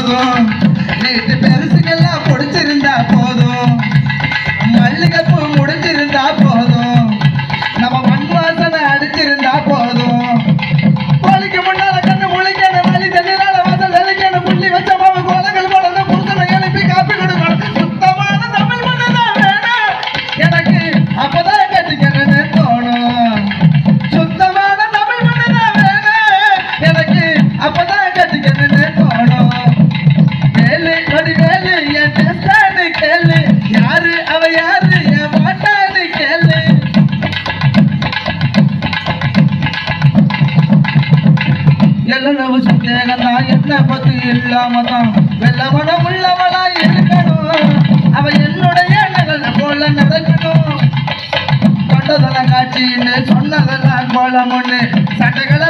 போதும், வீட்டு பெருசுக்கெல்லாம் பிடிச்சிருந்தா போதும், மல்லிகைப்பூ முடிஞ்சிருந்தா போதும், நம்ம மண் வாசனை அடிச்சிருந்தா போதும். கோழிக்கு முன்னால கண்ணு முழிக்கணும், வலி தண்ணீரால வாசல் தெளிக்கணும், புள்ளி வச்ச மாவு கோலங்கள் போடணும், புருஷனை எழுப்பி காப்பி கொடுக்கணும். சுத்தமான தமிழ் மண்ணுதான் வேணும் எனக்கு, அப்பதான் கட்டிக்கணும்னு தோணும். சுத்தமான தமிழ் மண்ணுதான் வேணும் எனக்கு, அப்பதான் கட்டிக்கணும்னு தோணும். வேலு கொடி வேலு என் டெஸ்டான்னு கேளு, யாரு அவ யாரு என் மாட்டான்னு கேளு. எல்லளவு சந்தேகம்தான் என்ன பத்தி இல்லாமதான் வெள்ளமனம் உள்ளவளா இருக்கணும். அவ என்னுடைய நகல் போல நடக்கணும். கொண்டதெல்லாம் காட்சின்னு சொன்னதெல்லாம் கோலம் ஒண்ணு, சட்டைகளை